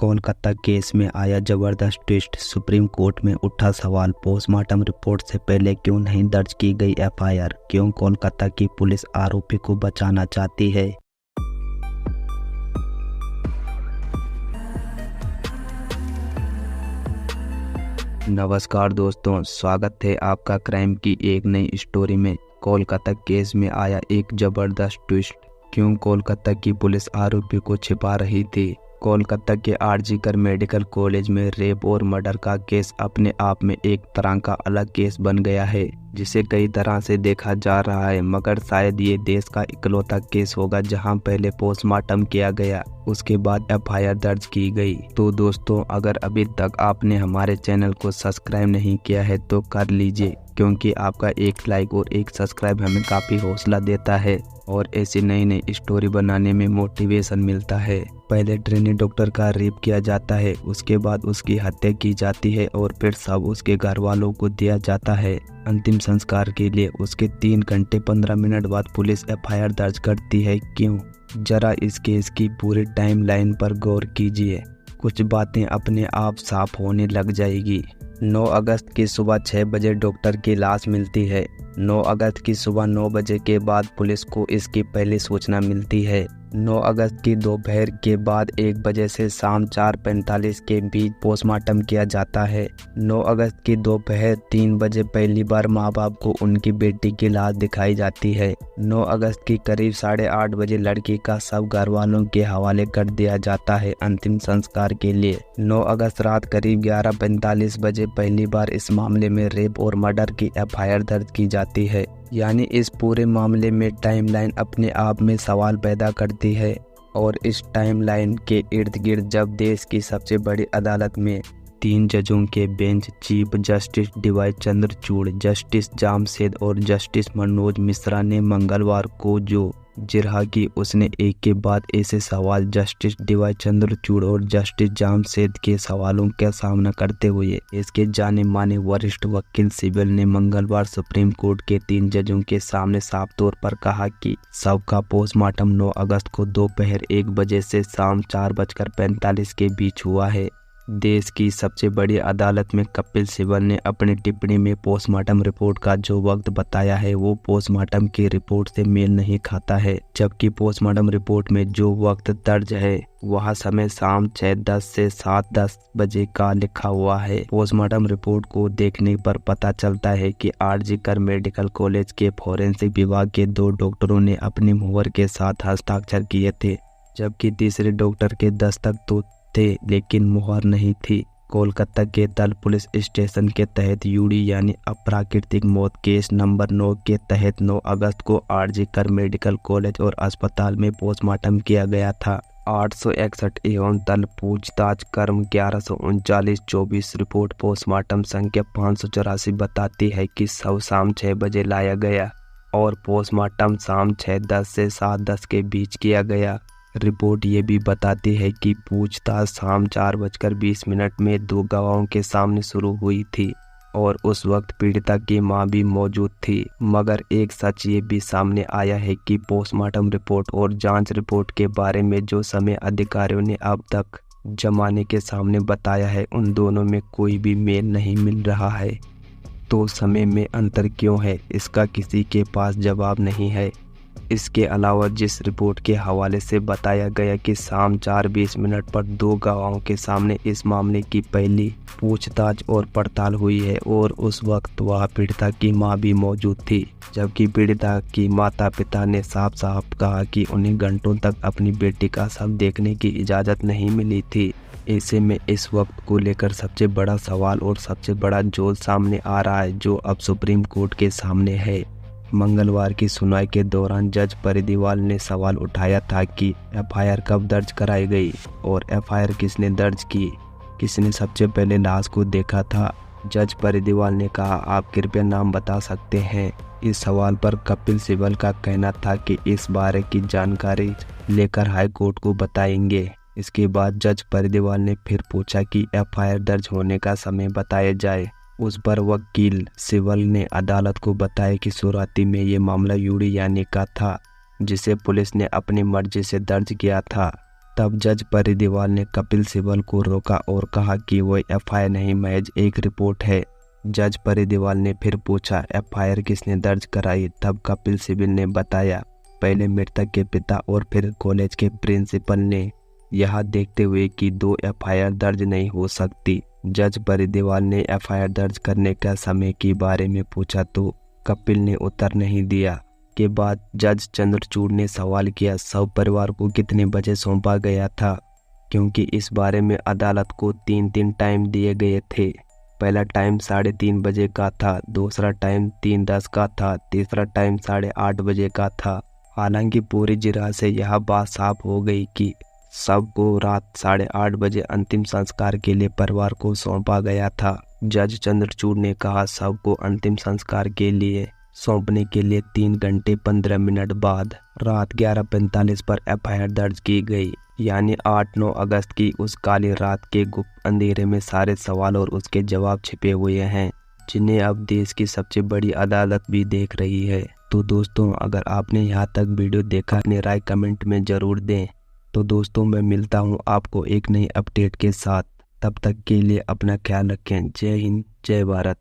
Kolkata case में आया जबरदस्त ट्विस्ट, सुप्रीम कोर्ट में उठा सवाल, पोस्टमार्टम रिपोर्ट से पहले क्यों नहीं दर्ज की गई एफआईआर, क्यों कोलकाता की पुलिस आरोपी को बचाना चाहती है। नमस्कार दोस्तों, स्वागत है आपका क्राइम की एक नई स्टोरी में। कोलकाता केस में आया एक जबरदस्त ट्विस्ट, क्यों कोलकाता की पुलिस आरोपी को छिपा रही थी। कोलकाता के आरजीकर मेडिकल कॉलेज में रेप और मर्डर का केस अपने आप में एक तरह का अलग केस बन गया है, जिसे कई तरह से देखा जा रहा है, मगर शायद ये देश का इकलौता केस होगा जहां पहले पोस्टमार्टम किया गया, उसके बाद एफआईआर दर्ज की गई। तो दोस्तों, अगर अभी तक आपने हमारे चैनल को सब्सक्राइब नहीं किया है तो कर लीजिए, क्योंकि आपका एक लाइक और एक सब्सक्राइब हमें काफ़ी हौसला देता है और ऐसी नई नई स्टोरी बनाने में मोटिवेशन मिलता है। पहले ट्रेनी डॉक्टर का रेप किया जाता है, उसके बाद उसकी हत्या की जाती है और फिर सब उसके घर वालों को दिया जाता है। अंतिम संस्कार के लिए उसके 3 घंटे 15 मिनट बाद पुलिस एफआईआर दर्ज करती है। क्यों? जरा इस केस की पूरी टाइमलाइन पर गौर कीजिए, कुछ बातें अपने आप साफ होने लग जाएगी। 9 अगस्त की सुबह 6 बजे डॉक्टर की लाश मिलती है। 9 अगस्त की सुबह 9 बजे के बाद पुलिस को इसकी पहली सूचना मिलती है। 9 अगस्त की दोपहर के बाद 1 बजे से शाम 4:45 के बीच पोस्टमार्टम किया जाता है। 9 अगस्त की दोपहर 3 बजे पहली बार माँ बाप को उनकी बेटी की लाश दिखाई जाती है। 9 अगस्त की करीब 8:30 बजे लड़की का शव घर वालों के हवाले कर दिया जाता है अंतिम संस्कार के लिए। 9 अगस्त रात करीब 11:45 बजे पहली बार इस मामले में रेप और मर्डर की एफआईआर दर्ज की जाती है। यानी इस पूरे मामले में टाइमलाइन अपने आप में सवाल पैदा करती है, और इस टाइमलाइन के इर्द गिर्द जब देश की सबसे बड़ी अदालत में 3 जजों के bench, chief justice DY Chandrachud, justice Jamshed और जस्टिस मनोज मिश्रा ने मंगलवार को जो जिरहा की, उसने एक के बाद ऐसे सवाल जस्टिस डीवाई चंद्रचूड़ और जस्टिस जामशेद के सवालों का सामना करते हुए इसके जाने माने वरिष्ठ वकील सिब्बल ने मंगलवार सुप्रीम कोर्ट के 3 जजों के सामने साफ तौर पर कहा कि शव का पोस्टमार्टम 9 अगस्त को दोपहर 1 बजे से शाम 4:45 के बीच हुआ है। देश की सबसे बड़ी अदालत में कपिल सिब्बल ने अपनी टिप्पणी में पोस्टमार्टम रिपोर्ट का जो वक्त बताया है वो पोस्टमार्टम की रिपोर्ट से मेल नहीं खाता है, जबकि पोस्टमार्टम रिपोर्ट में जो वक्त दर्ज है वह समय शाम 6:10 से 7:10 बजे का लिखा हुआ है। पोस्टमार्टम रिपोर्ट को देखने पर पता चलता है कि आरजीकर मेडिकल कॉलेज के फोरेंसिक विभाग के 2 डॉक्टरों ने अपनी मुहर के साथ हस्ताक्षर किए थे, जबकि तीसरे डॉक्टर के दस्तक तो थे लेकिन मुहर नहीं थी। कोलकाता के तल पुलिस स्टेशन के तहत यूडी यानी अप्राकृतिक मौत केस नंबर 9 के तहत 9 अगस्त को आरजीकर मेडिकल कॉलेज और अस्पताल में पोस्टमार्टम किया गया था। 861 एवं तल पूछताछ क्रम 1139-24 रिपोर्ट पोस्टमार्टम संख्या 584 बताती है कि शव शाम 6 बजे लाया गया और पोस्टमार्टम शाम 6:10 से 7:10 के बीच किया गया। रिपोर्ट ये भी बताती है कि पूछताछ शाम 4:20 में 2 गवाहों के सामने शुरू हुई थी और उस वक्त पीड़िता की मां भी मौजूद थी। मगर एक सच ये भी सामने आया है कि पोस्टमार्टम रिपोर्ट और जांच रिपोर्ट के बारे में जो समय अधिकारियों ने अब तक जमाने के सामने बताया है उन दोनों में कोई भी मेल नहीं मिल रहा है। तो समय में अंतर क्यों है, इसका किसी के पास जवाब नहीं है। इसके अलावा जिस रिपोर्ट के हवाले से बताया गया कि शाम 4:20 पर 2 गवाहों के सामने इस मामले की पहली पूछताछ और पड़ताल हुई है और उस वक्त वह पीड़िता की मां भी मौजूद थी, जबकि पीड़िता की माता पिता ने साफ साफ कहा कि उन्हें घंटों तक अपनी बेटी का शव देखने की इजाज़त नहीं मिली थी। ऐसे में इस वक्त को लेकर सबसे बड़ा सवाल और सबसे बड़ा जोल सामने आ रहा है, जो अब सुप्रीम कोर्ट के सामने है। मंगलवार की सुनवाई के दौरान जज परिदीवाल ने सवाल उठाया था कि एफआईआर कब दर्ज कराई गई और एफआईआर किसने दर्ज की, किसने सबसे पहले लाश को देखा था। जज परिदीवाल ने कहा, आप कृपया नाम बता सकते हैं। इस सवाल पर कपिल सिब्बल का कहना था कि इस बारे की जानकारी लेकर हाई कोर्ट को बताएंगे। इसके बाद जज परिदीवाल ने फिर पूछा कि एफआईआर दर्ज होने का समय बताया जाए। उस पर वकील सिब्बल ने अदालत को बताया कि शुरुआती में ये मामला यूडी यानी का था, जिसे पुलिस ने अपनी मर्जी से दर्ज किया था। तब जज परिदीवाल ने कपिल सिब्बल को रोका और कहा कि वो एफआईआर नहीं, महज एक रिपोर्ट है। जज परिदीवाल ने फिर पूछा, एफआईआर किसने दर्ज कराई? तब कपिल सिब्बल ने बताया, पहले मृतक के पिता और फिर कॉलेज के प्रिंसिपल ने। यह देखते हुए कि 2 एफआईआर दर्ज नहीं हो सकती, जज परिदीवाल ने एफआईआर दर्ज करने का समय के बारे में पूछा तो कपिल ने उत्तर नहीं दिया। के बाद जज चंद्रचूड़ ने सवाल किया, शव परिवार को कितने बजे सौंपा गया था? क्योंकि इस बारे में अदालत को 3 टाइम दिए गए थे। पहला टाइम 3:30 बजे का था, दूसरा टाइम 3:10 का था, तीसरा टाइम 8:30 बजे का था। हालांकि पूरी जिरह से यह बात साफ हो गई कि शव को रात 8:30 बजे अंतिम संस्कार के लिए परिवार को सौंपा गया था। जज चंद्रचूड़ ने कहा, शव को अंतिम संस्कार के लिए सौंपने के लिए 3 घंटे 15 मिनट बाद रात 11:45 पर एफआईआर दर्ज की गई, यानी 8-9 अगस्त की उस काली रात के गुप्त अंधेरे में सारे सवाल और उसके जवाब छिपे हुए हैं, जिन्हें अब देश की सबसे बड़ी अदालत भी देख रही है। तो दोस्तों, अगर आपने यहाँ तक वीडियो देखा, अपनी राय कमेंट में ज़रूर दें। तो दोस्तों, मैं मिलता हूँ आपको एक नई अपडेट के साथ। तब तक के लिए अपना ख्याल रखें। जय हिंद, जय भारत।